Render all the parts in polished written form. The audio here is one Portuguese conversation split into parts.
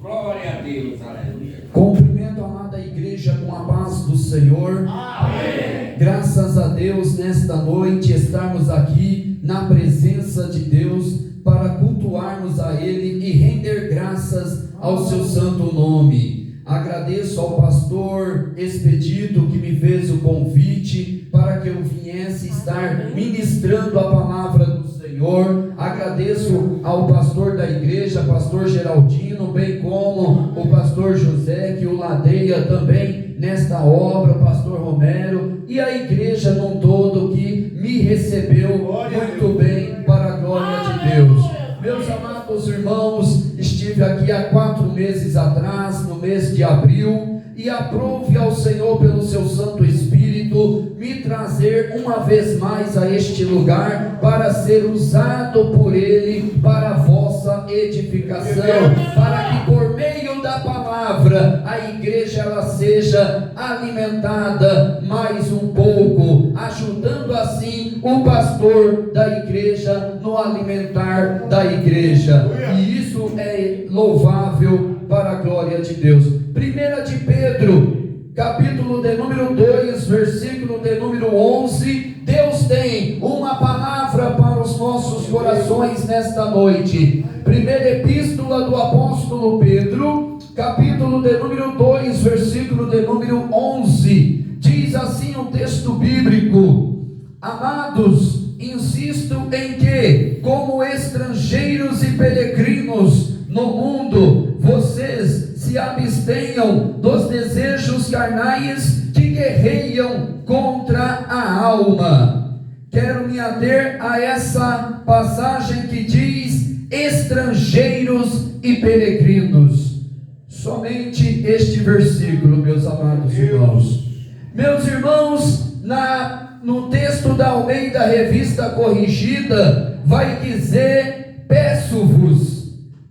Glória a Deus, aleluia. Cumprimento a amada igreja com a paz do Senhor. Amém. Graças a Deus, nesta noite, estarmos aqui na presença de Deus para cultuarmos a Ele e render graças ao seu santo nome. Agradeço ao pastor Expedito que me fez o convite para que eu viesse estar ministrando a palavra do Senhor. Agradeço ao pastor da igreja, pastor Geraldino, bem como o pastor José, que o ladeia também nesta obra, pastor Romero, e a igreja num todo que me recebeu muito bem, para a glória de Deus. Meus amados irmãos, estive aqui há 4 meses atrás, no mês de abril, e aprove ao Senhor pelo seu Santo Espírito me trazer uma vez mais a este lugar para ser usado por Ele para a vossa edificação, para que por meio da palavra a igreja ela seja alimentada mais um pouco, ajudando assim o pastor da igreja no alimentar da igreja, e isso é louvável para a glória de Deus. 1 de Pedro, capítulo de número 2, versículo de número 11, Deus tem uma palavra para os nossos corações nesta noite. Primeira epístola do apóstolo Pedro, capítulo de número 2, versículo de número 11, diz assim o texto bíblico: amados, insisto em que, como estrangeiros e peregrinos no mundo, vocês se abstenham dos desejos carnais que guerreiam contra a alma. Quero me ater a essa passagem que diz estrangeiros e peregrinos. Somente este versículo, meus amados irmãos. Meus irmãos, no texto da Almeida Revista Corrigida, vai dizer: peço-vos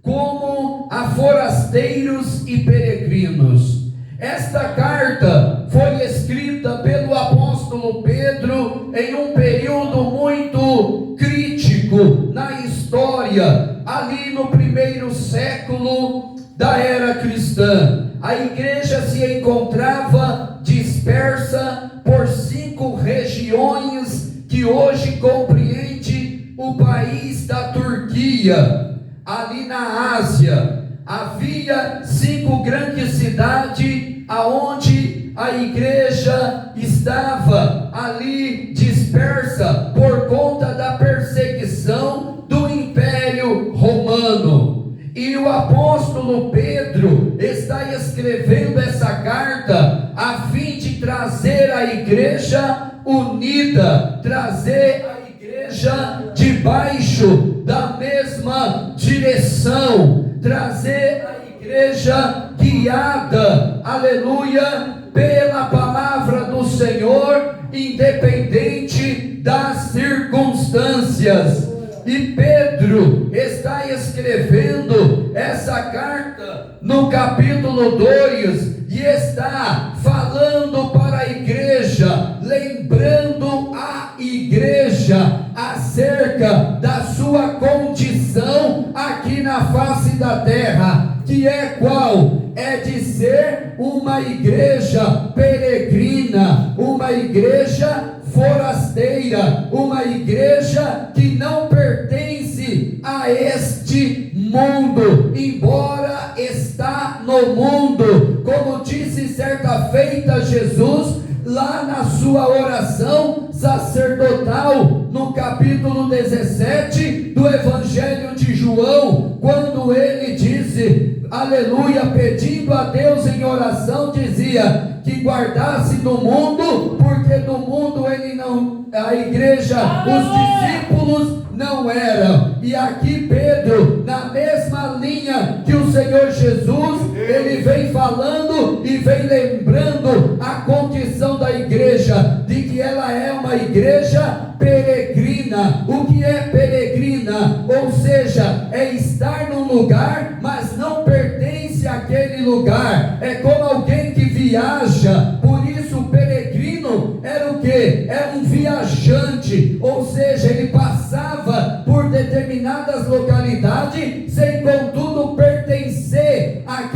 como a forasteiros e peregrinos. Esta carta foi escrita pelo apóstolo Pedro em um período muito crítico na história, ali no 1º século da era cristã. A igreja se encontrava dispersa por 5 regiões que hoje compreende o país da Turquia. Ali na Ásia havia 5 grandes cidades aonde a igreja estava ali dispersa por conta da perseguição do Império Romano. E o apóstolo Pedro está escrevendo essa carta a fim de trazer a igreja unida, trazer a igreja debaixo da mesma direção, trazer a igreja guiada, aleluia, pela palavra do Senhor, independente das circunstâncias. E Pedro está escrevendo essa carta no capítulo 2 e está falando para a igreja, lembrando a igreja acerca da sua condição aqui na face da terra, que é qual? É de ser uma igreja peregrina, uma igreja forasteira, uma igreja que não pertence a este mundo, embora está no mundo, como disse certa feita Jesus lá na sua oração sacerdotal, no capítulo 17 do Evangelho de João, quando ele disse, aleluia, pedindo a Deus em oração, dizia que guardasse do mundo, porque do mundo ele não, a igreja, os discípulos não eram. E aqui Pedro, na mesma linha que o Senhor Jesus, ele vem falando e vem lembrando a condição da igreja, de que ela é uma igreja peregrina. O que é peregrina? Ou seja, é estar num lugar, mas não pertence àquele lugar. É como alguém que viaja. Por isso o peregrino era o que? Era um viajante, ou seja, ele passava por determinadas localidades sem contudo pertencer àquele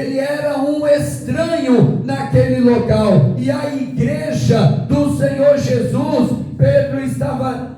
ele era um estranho naquele local, e a igreja do Senhor Jesus, Pedro estava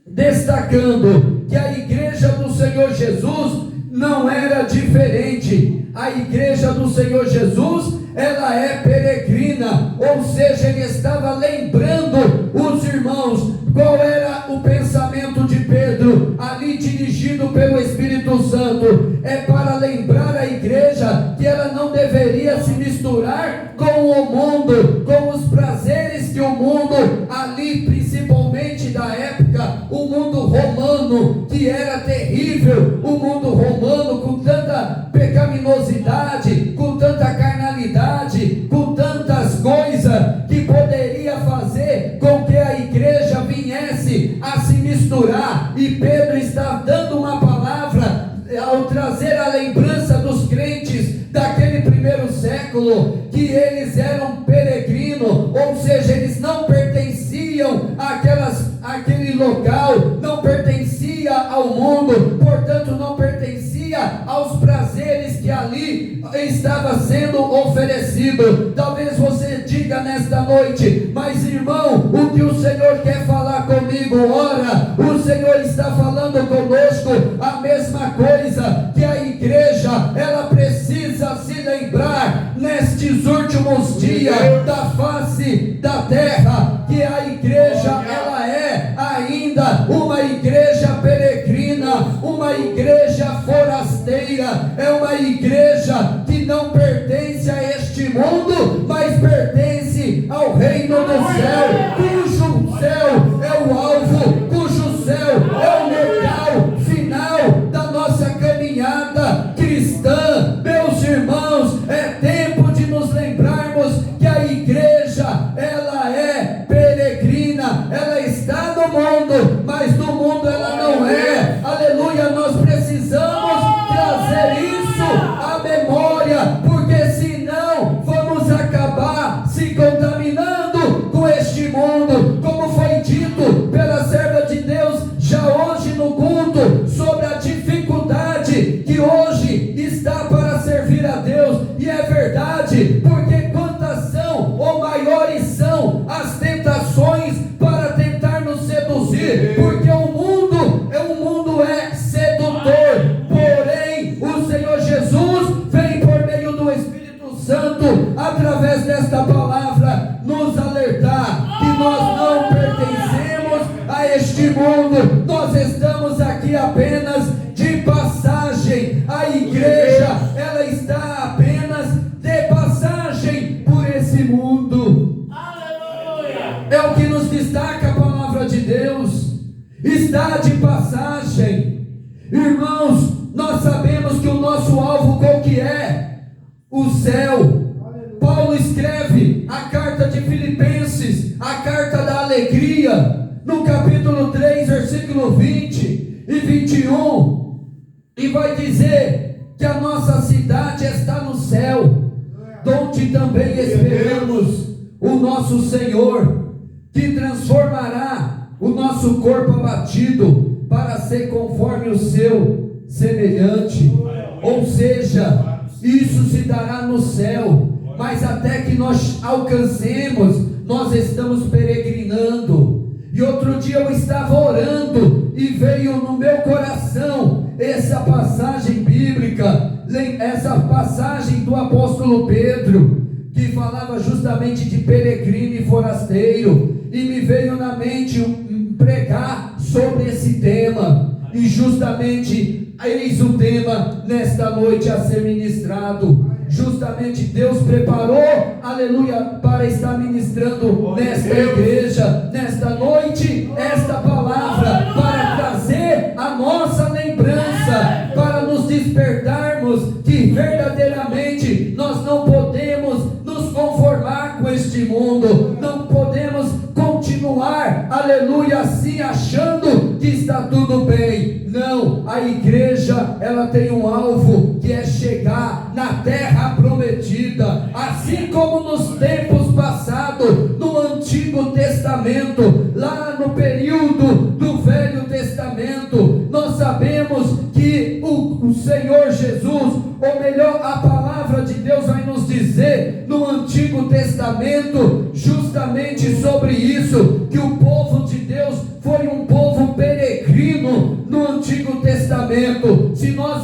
destacando que a igreja do Senhor Jesus não era diferente. A igreja do Senhor Jesus, ela é peregrina, ou seja, ele estava lembrando os irmãos. Qual era o pensamento de Pedro, ali dirigido pelo Espírito Santo? É para lembrar a igreja que ela não deveria se misturar com o mundo, com os prazeres que o mundo, ali principalmente da época, o mundo romano, que era terrível, o mundo romano com tanta pecaminosidade, com tanta carnalidade, com tantas coisas que poderia fazer com que a igreja viesse a se misturar. E Pedro está dando uma palavra ao trazer a lembrança dos crentes daquele primeiro século, que eles eram peregrinos, ou seja, eles não pertenciam àquele local, não pertencia ao mundo, portanto não pertencia aos prazeres que ali estava sendo oferecido. Talvez você diga nesta noite: mas irmão, o que o Senhor quer falar comigo? Ora, o Senhor está falando conosco a mesma coisa, que a igreja, ela precisa se lembrar nestes últimos dias da face da terra, que a igreja, ela é ainda uma igreja peregrina, uma igreja forasteira, é uma igreja que não pertence a este mundo, mas pertence ao reino do céu, cujo céu é o alvo, cujo céu é o local final da nossa caminhada cristã. Meus irmãos, é tempo de nos lembrarmos que a igreja, ela é peregrina, ela está no mundo, mas do mundo ela não é. Aleluia, nós precisamos trazer isso à memória, porque senão vamos acabar se contaminando com este mundo, como foi dito pela serva de Deus já hoje no culto, sobre a dificuldade que hoje está para servir a Deus. E é verdade, porque quantas são ou maiores são as tentações para tentar nos seduzir, porque o mundo é sedutor, porém o Senhor Jesus vem por meio do Espírito Santo, através desta palavra, nos alertar que nós não pertencemos a este mundo, nós estamos aqui apenas de passagem. A igreja, ela está apenas de passagem por esse mundo. Aleluia! É o que nos destaca a palavra de Deus, está de passagem. Irmãos, nós sabemos que o nosso alvo qual que é? O céu. Paulo escreve a carta de Filipenses, a carta da alegria, no capítulo 3, versículo 20 e 21, e vai dizer que a nossa cidade está no céu, onde também esperamos o nosso Senhor, que transformará o nosso corpo abatido para ser conforme o seu semelhante. Ou seja, isso se dará no céu, mas até que nós alcancemos, nós estamos peregrinando. E outro dia eu estava orando e veio no meu coração essa passagem bíblica, essa passagem do apóstolo Pedro, que falava justamente de peregrino e forasteiro, e me veio na mente pregar sobre esse tema, e justamente eis o tema nesta noite a ser ministrado. Justamente Deus preparou, aleluia, para estar ministrando nesta igreja, nesta noite, esta palavra, para trazer a nossa lembrança, para nos despertarmos que verdadeiramente nós não podemos nos conformar com este mundo, não podemos continuar, aleluia, assim achando que está tudo bem. Não, a igreja, ela tem um alvo, que é chegar na terra prometida, assim como nos tempos passados, no Antigo Testamento, lá no período do Velho Testamento. Nós sabemos que o Senhor Jesus, ou melhor, a palavra de Antigo Testamento justamente sobre isso, que o povo de Deus foi um povo peregrino no Antigo Testamento. Se nós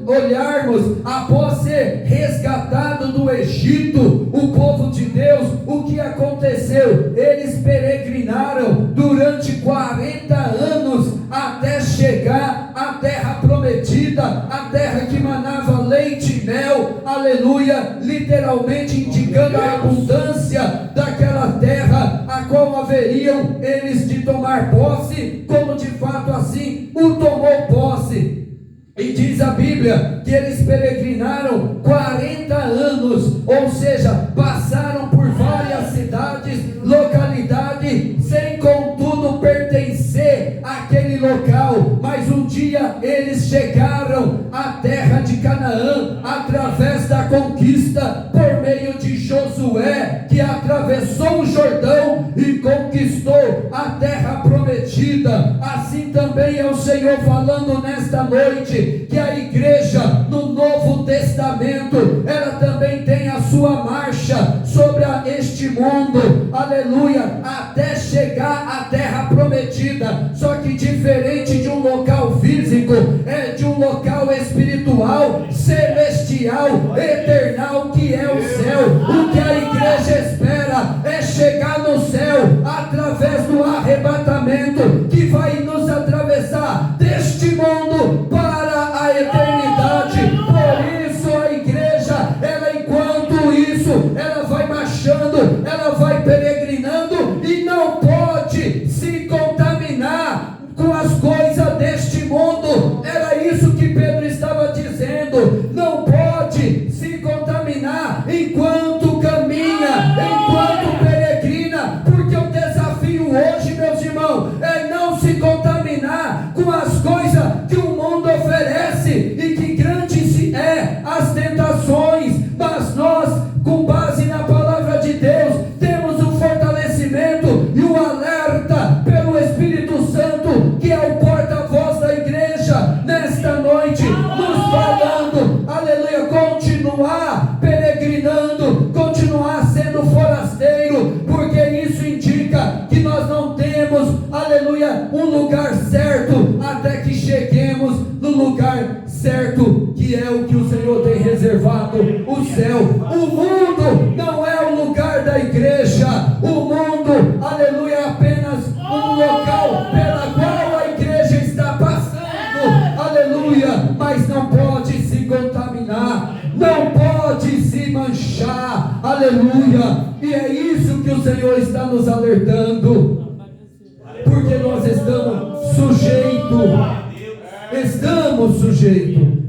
olharmos, após ser resgatado do Egito, o povo de Deus, o que aconteceu? Eles peregrinaram durante 40 anos até chegar à terra prometida, a terra que manava leite e mel, aleluia, literalmente indicando a abundância daquela terra, a qual haveriam eles de tomar posse, como de fato assim o tomou posse. E diz a Bíblia que eles peregrinaram 40 anos, ou seja, passaram por várias cidades, localidades, sem contudo pertencer àquele local. Mas um dia eles chegaram à terra de Canaã, através da conquista, por meio de Josué, que atravessou o Jordão e conquistou a terra prometida. Assim também é o Senhor falando nesta noite, que a igreja no Novo Testamento, ela também tem a sua marcha sobre este mundo, aleluia, até chegar à terra prometida. Só que diferente de um local físico, é de um local espiritual, celestial, eternal, que é o céu. O que a igreja espera é chegar no céu através do arrebatamento, que vai nos atravessar deste mundo para a eternidade. Por isso a igreja, ela enquanto isso, ela vai marchando, ela vai peregrinando e não pode se contaminar com as coisas deste mundo. Era isso que Pedro estava dizendo. Não pode se contaminar enquanto caminha, enquanto peregrina, porque o desafio hoje, meus irmãos, é não se contaminar com as coisas que o mundo oferece, e que grandes é as tentações, mas nós, com base na palavra de Deus, temos o fortalecimento e o alerta pelo Espírito Santo, que é o porta-voz da igreja, nesta noite, nos falando, aleluia, continuar peregrinando, continuar sendo forasteiro, porque isso indica que nós não temos, aleluia, um lugar certo, até que cheguemos no lugar certo, que é o que o Senhor tem reservado, o céu. O mundo não é o lugar da igreja. O mundo, aleluia, é apenas um local pela qual a igreja está passando, aleluia, mas não pode se contaminar, não pode se manchar, aleluia. E é isso que o Senhor está nos alertando, porque nós estamos sujeitos,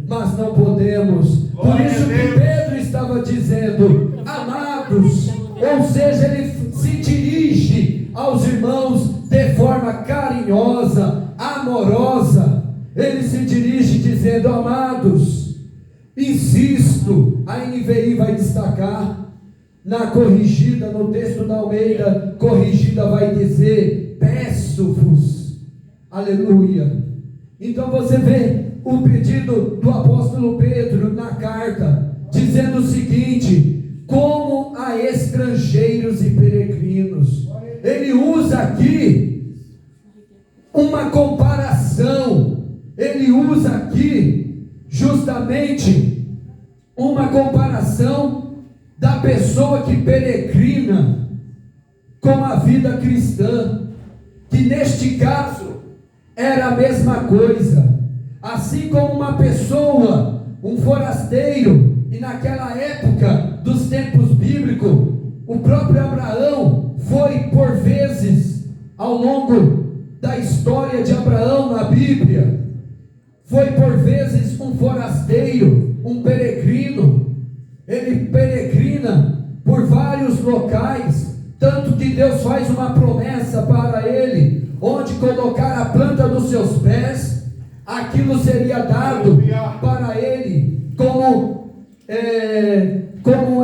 mas não podemos. Por isso que Pedro estava dizendo, amados, ou seja, ele se dirige aos irmãos de forma carinhosa, amorosa. Ele se dirige dizendo, amados, insisto, a NVI vai destacar, na corrigida, no texto da Almeida, corrigida vai dizer, peço-vos, aleluia. Então você vê o pedido do apóstolo Pedro na carta, dizendo o seguinte, como a estrangeiros e peregrinos. Ele usa aqui uma comparação, ele usa aqui justamente uma comparação da pessoa que peregrina com a vida cristã, que neste caso era a mesma coisa. Assim como uma pessoa, um forasteiro, e naquela época dos tempos bíblicos, o próprio Abraão foi por vezes, ao longo da história de Abraão na Bíblia, foi por vezes um forasteiro, um peregrino. Ele peregrina por vários locais, tanto que Deus faz uma promessa para ele, onde colocar a planta dos seus pés, aquilo seria dado para ele como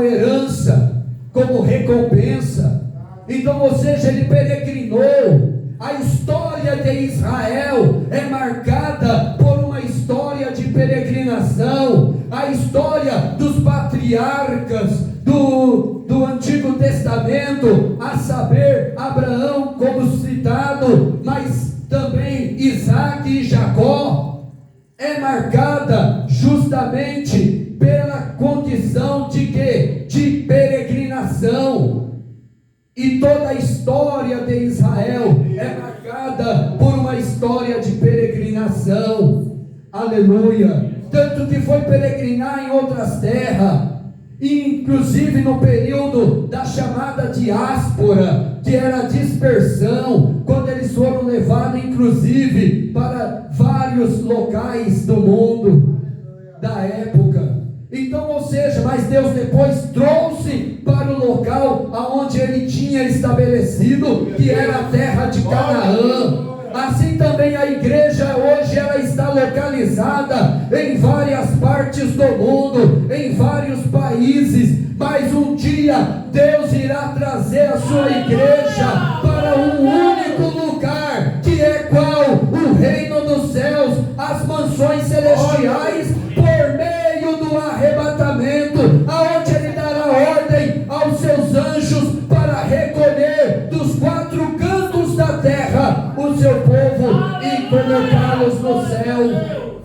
herança, como recompensa. Então, ou seja, ele peregrinou. A história de Israel é marcada por uma história de peregrinação. A história dos patriarcas do Antigo Antigo Testamento, a saber, Abraão como citado, mas também Isaac e Jacó, é marcada justamente pela condição de quê? De peregrinação. E toda a história de Israel é marcada por uma história de peregrinação. Aleluia! Tanto que foi peregrinar em outras terras, inclusive no período da chamada diáspora, que era a dispersão, quando eles foram levados inclusive para vários locais do mundo da época. Então, ou seja, mas Deus depois trouxe para o local aonde ele tinha estabelecido, que era a terra de Canaã. Assim também a igreja hoje ela está localizada em várias partes do mundo, em vários países, mas um dia Deus irá trazer a sua igreja para um único lugar, que é qual? O reino dos céus, as mansões celestiais, por meio do arrebatamento, aonde ele dará ordem aos seus anjos para recolher dos quatro cantos da terra o seu povo e colocá-los no céu.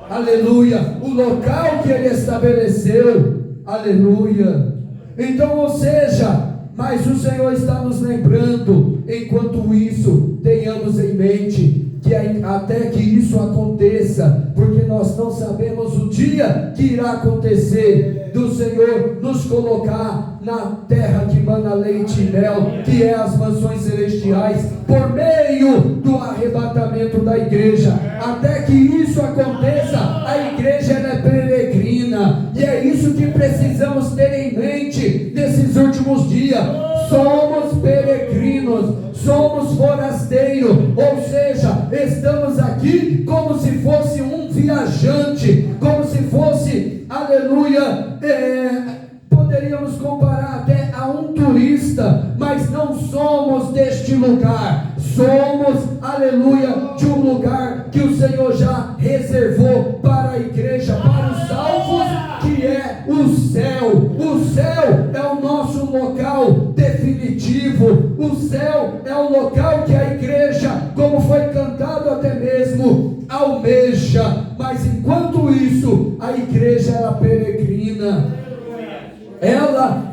Aleluia! O local que ele estabeleceu. Aleluia! Então, ou seja, mas o Senhor está nos lembrando, enquanto isso, tenhamos em mente que até que isso aconteça, porque nós não sabemos o dia que irá acontecer, do Senhor nos colocar na terra que mana leite e mel, que é as mansões celestiais, por meio do arrebatamento da igreja. Até que isso aconteça, a igreja ela é peregrina, e é isso que precisamos ter em mente nesses últimos dias. Somos peregrinos, somos forasteiros, ou seja, estamos aqui como se fosse um viajante, como se fosse, aleluia, poderíamos comparar até a um turista, mas não somos deste lugar, somos, aleluia, de um lugar que o Senhor já reservou para a igreja, para os salvos, que é o céu. O céu é o nosso local definitivo, o céu é o local que a igreja, como foi cantado até mesmo, almeja. Mas enquanto isso, a igreja ela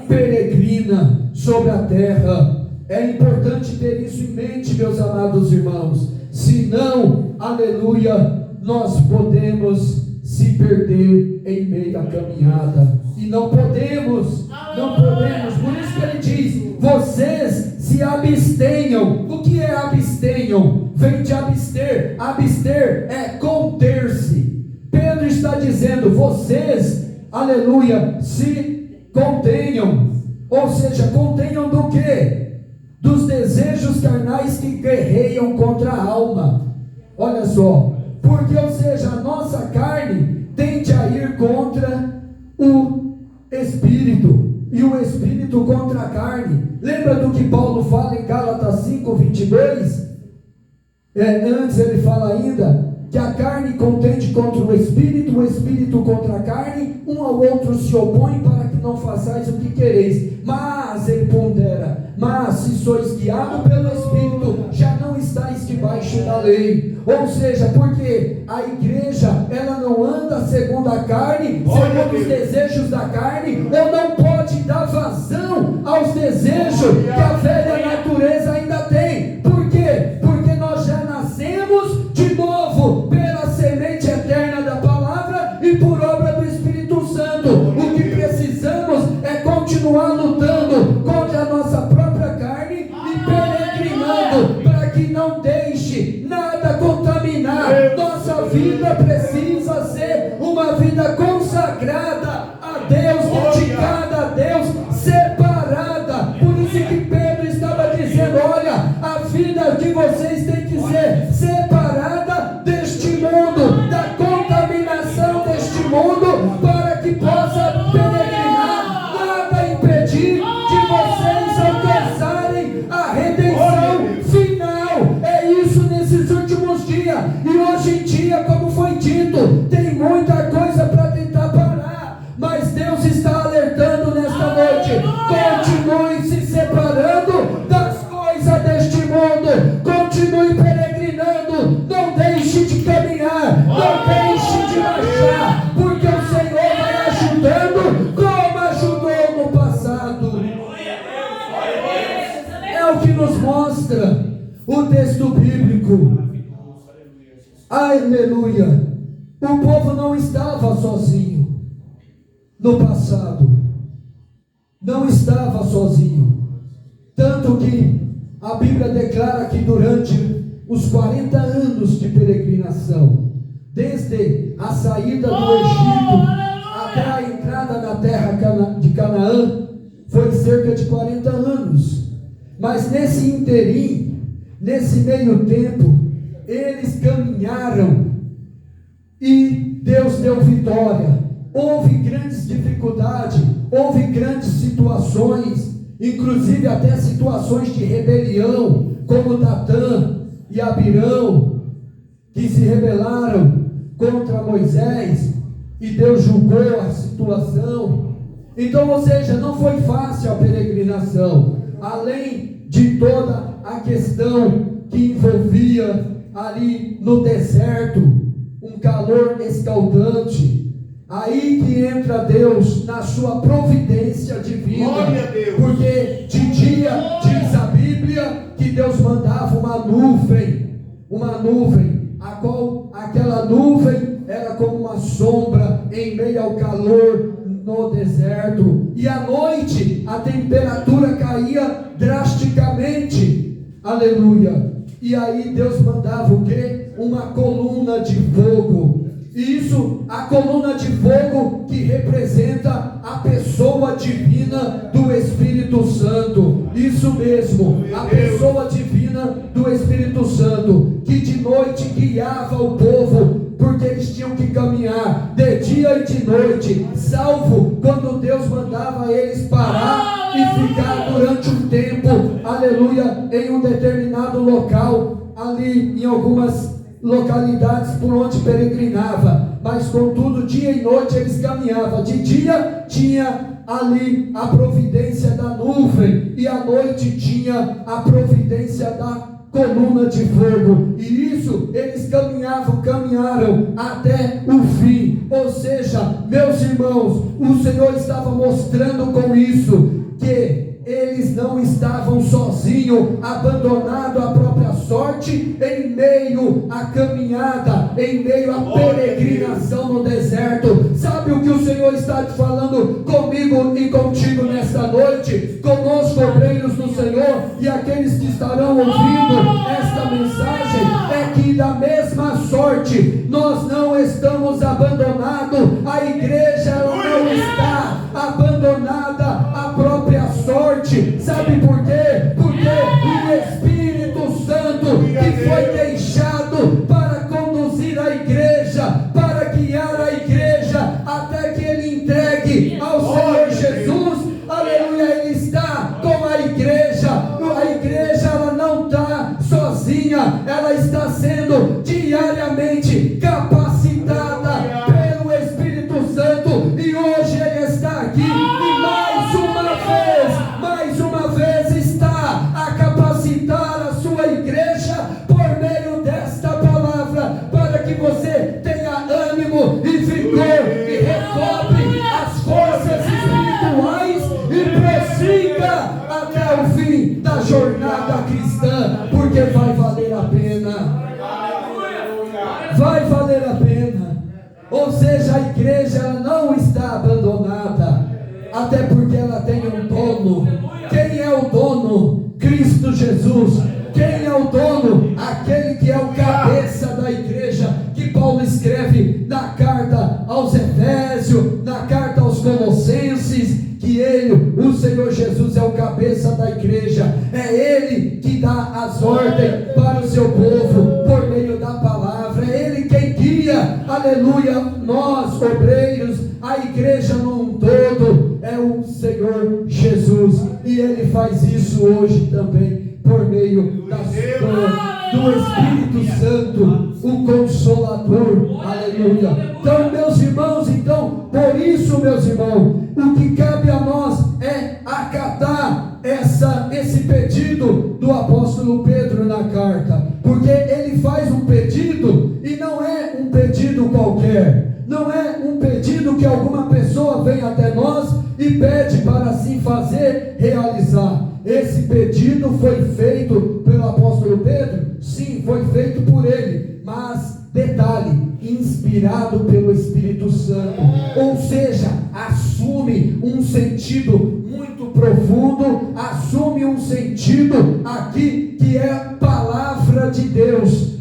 peregrina sobre a terra. É importante ter isso em mente, meus amados irmãos, senão, aleluia, nós podemos se perder em meio à caminhada, e não podemos, por isso que ele diz, vocês se abstenham. O que é abstenham? Vem de abster é conter-se. Pedro está dizendo, vocês, aleluia, se contenham, ou seja, contenham do que? Dos desejos carnais que guerreiam contra a alma. Olha só, porque, ou seja, a nossa carne tende a ir contra o Espírito, e o Espírito contra a carne. Lembra do que Paulo fala em Gálatas 5:22? Antes ele fala ainda que a carne contende contra o Espírito contra a carne, um ao outro se opõe para que não façais o que quereis. Mas ele pondera, mas se sois guiados pelo Espírito, já não estáis debaixo da lei. Ou seja, porque a igreja, ela não anda segundo a carne, segundo os desejos da carne, ou não pode dar vazão aos desejos que a velha natureza ainda tem. Por quê? Porque nós já nascemos de novo pela semente eterna da palavra e por obra do Espírito Santo. O que precisamos é continuar lutando contra a nossa própria carne e peregrinando para que não deixe nada contaminar. Nossa vida precisa ser uma vida consagrada a Deus, dedicada a Deus, separada. Por isso que Pedro estava dizendo, olha, a vida de vocês tem que ser separada deste mundo, da contaminação deste mundo, para que possa peregrinar, nada impedir Aleluia! O povo não estava sozinho no passado, não estava sozinho, tanto que a Bíblia declara que durante os 40 anos de peregrinação, desde a saída do Egito até a entrada na terra de Canaã, foi cerca de 40 anos, mas nesse interim, nesse meio tempo, eles caminharam e Deus deu vitória. Houve grandes dificuldades, houve grandes situações, inclusive até situações de rebelião, como Datã e Abirão, que se rebelaram contra Moisés, e Deus julgou a situação. Então, ou seja, não foi fácil a peregrinação, além de toda a questão que envolvia ali no deserto, um calor escaldante. Aí que entra Deus na sua providência divina, porque de dia diz a Bíblia que Deus mandava uma nuvem, aquela nuvem era como uma sombra em meio ao calor no deserto, e à noite a temperatura caía drasticamente, aleluia, e aí Deus mandava o quê? Uma coluna de fogo. Isso, a coluna de fogo que representa a pessoa divina do Espírito Santo. Isso mesmo, a pessoa divina do Espírito Santo, que de noite guiava o povo, porque eles tinham que caminhar de dia e de noite, salvo quando Deus mandava eles parar e ficar durante um tempo, aleluia, em um determinado local, ali em algumas localidades por onde peregrinava, mas contudo dia e noite eles caminhavam. De dia tinha ali a providência da nuvem, e à noite tinha a providência da coluna de fogo, e isso eles caminharam até o fim. Ou seja, meus irmãos, o Senhor estava mostrando com isso que eles não estavam sozinhos, abandonados à própria sorte, em meio à caminhada, em meio à peregrinação no deserto. Sabe o que o Senhor está te falando comigo e contigo nesta noite? Conosco, obreiros do Senhor, e aqueles que estarão ouvindo esta mensagem, é que da mesma sorte, nós não estamos abandonados, a igreja ela não está abandonada à própria sorte. Sabe por quê? Porque o Espírito Santo que foi deixado para conduzir a igreja, para guiar a igreja até que ele entregue ao Senhor Jesus, aleluia, ele está com a igreja ela não está sozinha, ela está sendo diariamente capacitada pelo Espírito Santo, e hoje ele está aqui e mais uma vez está a capacitar a sua igreja por meio desta palavra, para que você tenha ânimo e vigor e recobre as forças espirituais e prossiga até o fim da jornada cristã, porque vai valer a pena. Vai valer a pena. Ou seja, a igreja ela não está abandonada, até porque ela tem um dono. Quem é o dono? Cristo Jesus. Quem é o dono? Aquele que é o cabeça da igreja, que Paulo escreve na carta aos Efésios, na carta aos Colossenses, que ele, o Senhor Jesus, é o cabeça da igreja. É ele que dá as ordens para o seu povo por meio da palavra. É ele quem guia, aleluia, nós obreiros, a igreja num todo, é o Senhor Jesus, e ele faz isso hoje também por meio do Espírito Santo, o Consolador, aleluia. Então, meus irmãos, por isso, meus irmãos, o que cabe a nós é acatar esse pedido do apóstolo Pedro na carta, porque ele faz um pedido, e não é um pedido qualquer, não é um pedido que alguma pessoa vem até nós e pede para assim fazer, realizar. Esse pedido foi feito pelo apóstolo Pedro? Sim, foi feito por ele, mas inspirado pelo Espírito Santo, ou seja, assume um sentido muito profundo, assume um sentido aqui que é palavra de Deus,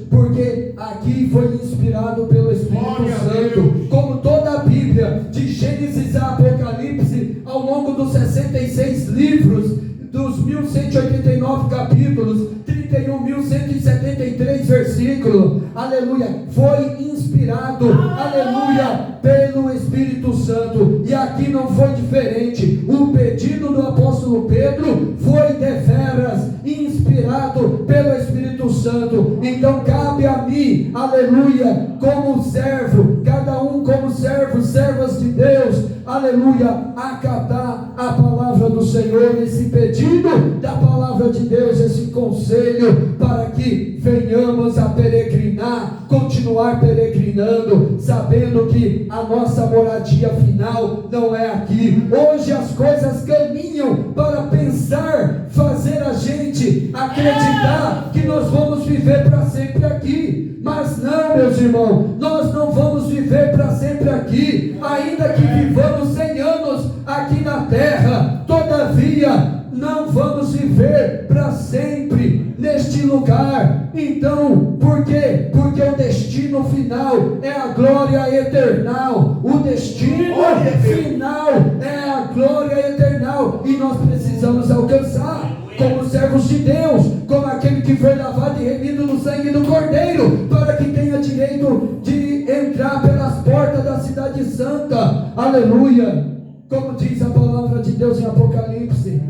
porque aqui foi inspirado pelo Espírito Santo, como toda a Bíblia, de Gênesis a Apocalipse, ao longo dos 66 livros, dos 1189 capítulos, 31.173 versículos, aleluia, foi inspirado, aleluia, pelo Espírito Santo. E aqui não foi diferente. O pedido do apóstolo Pedro foi deveras inspirado pelo Espírito Santo. Então cabe a mim, aleluia, como servo, cada um como servo, servas de Deus, aleluia, acatar a palavra do Senhor, esse pedido da palavra de Deus, esse conselho, para que venhamos a peregrinar, continuar peregrinando, sabendo que a nossa moradia final não é aqui. Hoje as coisas caminham para pensar, fazer a gente acreditar que nós vamos viver para sempre aqui, mas não, meus irmãos, nós não vamos viver para sempre aqui, ainda que vivamos 100 anos aqui na terra, todavia não vamos viver para sempre neste lugar. Então, por quê? Porque o destino final é a glória eternal. O destino final é a glória eternal, e nós precisamos alcançar como servos de Deus, como aquele que foi lavado e remido no sangue do Cordeiro, para que tenha direito de entrar pelas portas da cidade santa, aleluia, como diz a palavra de Deus em Apocalipse.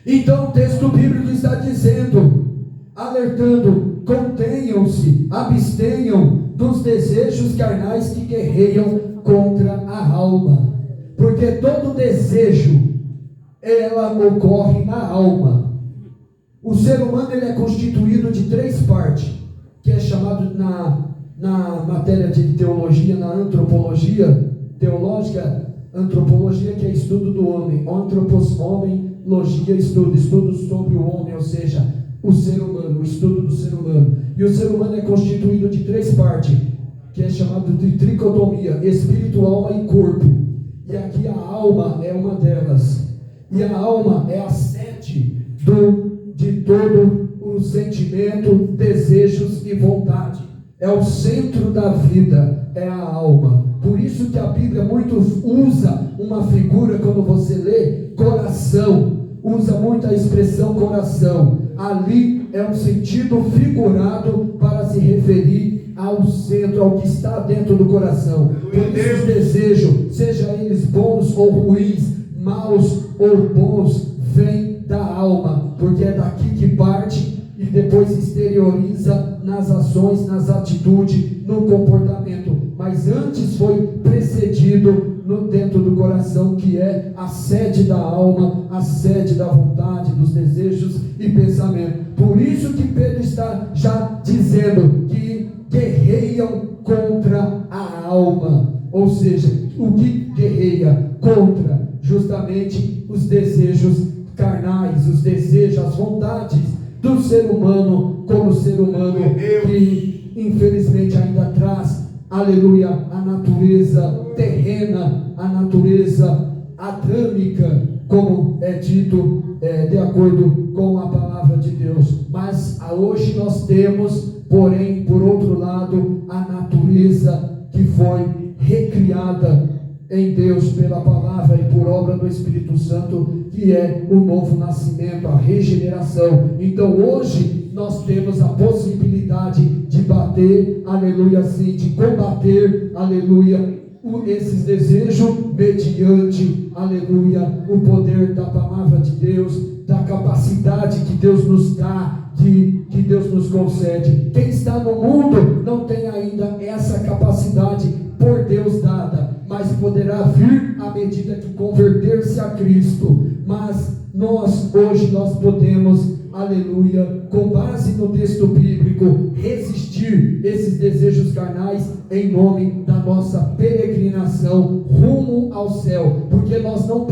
Então o texto bíblico está dizendo, alertando: contenham-se, abstenham dos desejos carnais que guerreiam contra a alma, porque todo desejo, ela ocorre na alma. O ser humano, ele é constituído de 3 partes, que é chamado na matéria de teologia, na antropologia teológica, antropologia, que é estudo do homem, homem-logia, estudo sobre o homem, ou seja, o ser humano, o estudo do ser humano. E o ser humano é constituído de 3 partes, que é chamado de tricotomia: espírito, alma e corpo. E aqui a alma é uma delas. E a alma é a sede de todo o sentimento, desejos e vontade. É o centro da vida, é a alma. Por isso que a Bíblia muito usa uma figura, quando você lê, coração. Usa muito a expressão coração. Ali é um sentido figurado para se referir ao centro, ao que está dentro do coração. Por isso os desejos, seja eles bons ou ruins, maus ou bons, vem da alma, porque é daqui que parte e depois se exterioriza nas ações, nas atitudes, no comportamento, mas antes foi precedido dentro do coração, que é a sede da alma, a sede da vontade, dos desejos e pensamentos. Por isso que Pedro está já dizendo que guerreiam contra a alma, ou seja, o que guerreia contra? Justamente os desejos carnais, os desejos, as vontades do ser humano, como ser humano que infelizmente ainda traz, aleluia, a natureza terrena, a natureza adâmica, como é dito de acordo com a palavra de Deus. Mas hoje nós temos, porém, por outro lado, a natureza que foi recriada em Deus pela palavra e por obra do Espírito Santo, que é o novo nascimento, a regeneração. Então hoje nós temos a possibilidade de bater, aleluia, sim, de combater, aleluia, esses desejos mediante, aleluia, o poder da palavra de Deus, da capacidade que Deus nos dá, que Deus nos concede. Quem está no mundo não tem ainda essa capacidade por Deus dada, mas poderá vir à medida que converter-se a Cristo. Mas hoje nós podemos, aleluia, com base no texto bíblico, resistir esses desejos carnais em nome da nossa peregrinação rumo ao céu, porque nós não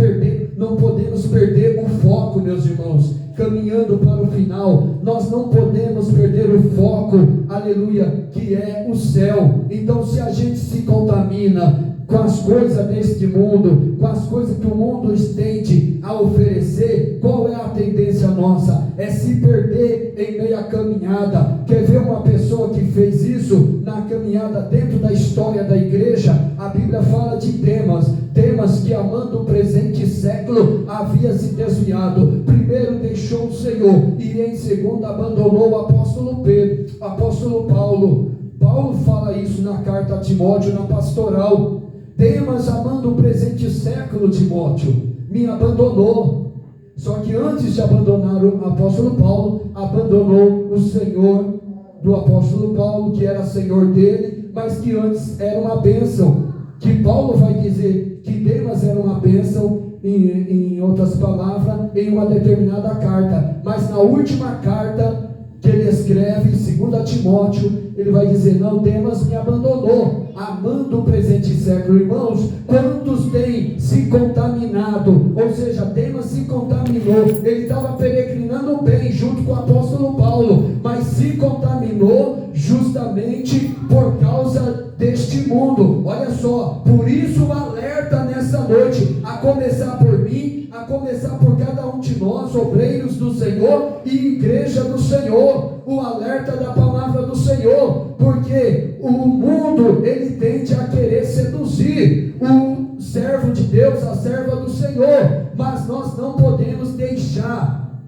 podemos perder o foco, meus irmãos. Caminhando para o final, nós não podemos perder o foco, aleluia, que é o céu. Então, se a gente se contamina com as coisas deste mundo, com as coisas que o mundo estende a oferecer, qual é a tendência nossa? É se perder em meio à caminhada. Quer ver uma pessoa que fez isso na caminhada dentro da história da igreja? A Bíblia fala de Demas que, amando o presente século, havia se desviado. Primeiro deixou o Senhor e em segundo abandonou o apóstolo Paulo. Paulo fala isso na carta a Timóteo, na pastoral. Demas, amando o presente século, Timóteo, me abandonou. Só que antes de abandonar o apóstolo Paulo, abandonou o Senhor do apóstolo Paulo, que era Senhor dele, mas que antes era uma bênção. Que Paulo vai dizer que Demas era uma bênção, em outras palavras, em uma determinada carta. Mas na última carta que ele escreve, em 2 Timóteo, ele vai dizer: não, Demas me abandonou, amando o presente século. Irmãos, quantos têm se contaminado? Ou seja, Demas se contaminou. Ele estava peregrinando bem junto com o apóstolo Paulo, mas se contaminou justamente por causa deste mundo. Olha só, por isso o alerta nessa noite, a começar por mim, a começar por cada um de nós, obreiros do Senhor e igreja do Senhor. O alerta da palavra do Senhor, porque o mundo, ele tende a querer seduzir o servo de Deus, a serva do Senhor, mas nós não podemos deixar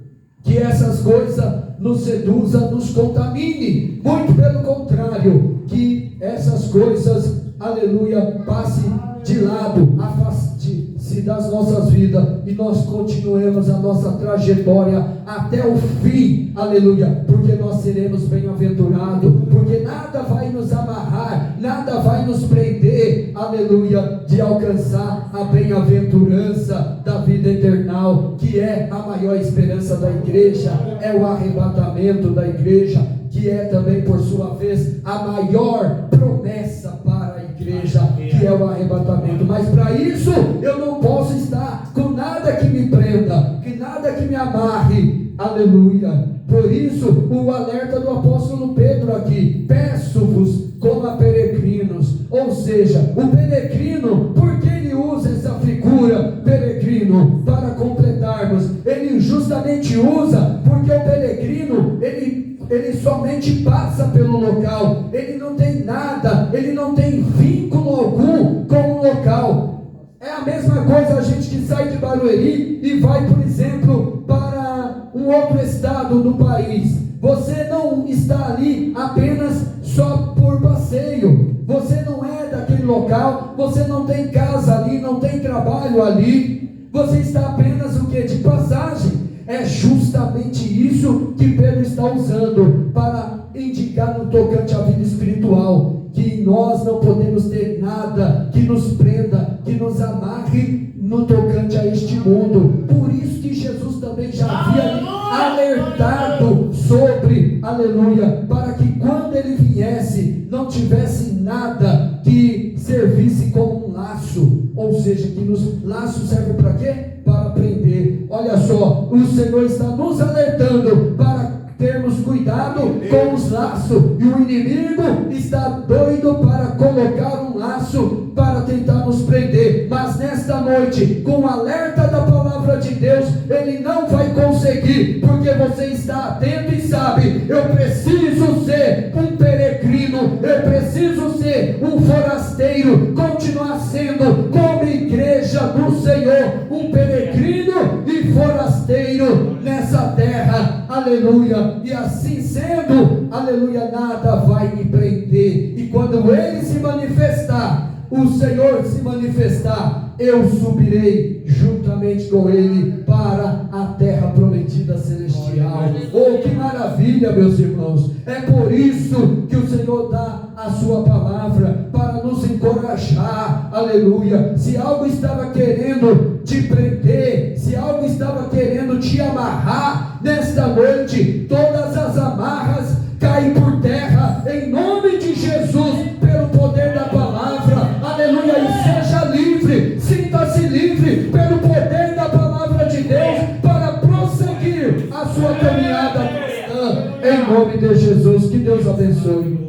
que essas coisas nos seduzam, nos contamine. Muito pelo contrário, que essas coisas, aleluia, passem de lado, afaste-se das nossas vidas e nós continuemos a nossa trajetória até o fim, aleluia, porque nós seremos bem-aventurados, porque nada vai nos amarrar, nada vai nos prender, aleluia, de alcançar a bem-aventurança da vida eterna, que é a maior esperança da igreja, é o arrebatamento da igreja, que é também, por sua vez, a maior promessa para a igreja, que é o arrebatamento. Mas para isso, eu não posso estar com nada que me prenda, que nada que me amarre, aleluia. Por isso, o alerta do apóstolo Pedro aqui: peço-vos como a peregrinos. Ou seja, o peregrino, por que ele usa essa figura peregrino? Para completarmos, ele justamente usa porque o peregrino, ele somente passa pelo local, ele não tem nada, ele não tem vínculo algum com o local. É a mesma coisa a gente que sai de Barueri e vai, por exemplo, para um outro estado do país. Você não está ali apenas só por passeio, você não é daquele local, você não tem casa ali, não tem trabalho ali, você está apenas o que? De passagem. É justamente isso que Pedro está usando para indicar no tocante à vida espiritual, que nós não podemos ter nada que nos prenda, que nos amarre no tocante a este mundo. Por isso que Jesus também já havia alertado sobre, aleluia, para que quando ele viesse, não tivesse nada que servisse como um laço, ou seja, que nos laços serve para quê? Para prender. Olha só, o Senhor está nos alertando para termos cuidado com os laços, e o inimigo está doido para colocar um laço para tentar nos prender, mas nesta noite, com o alerta da palavra de Deus, ele não vai conseguir, porque você está atento e sabe: eu preciso ser um peregrino, eu preciso ser um forasteiro, continuar sendo, como igreja do Senhor, um peregrino e forasteiro nessa terra, aleluia. E assim sendo, aleluia, nada vai me prender. E quando ele se manifestar, o Senhor se manifestar, eu subirei juntamente com ele para a terra prometida celestial. Oh, que maravilha, meus irmãos. É por isso que o Senhor dá a sua palavra, para nos encorajar, aleluia. Se algo estava querendo te prender, se algo estava querendo te amarrar, nesta noite, todas as amarras caem por terra, em nome de Jesus, pelo poder da palavra, aleluia. E seja livre, sinta-se livre, pelo poder da palavra de Deus, para prosseguir a sua caminhada cristã, em nome de Jesus. Que Deus abençoe.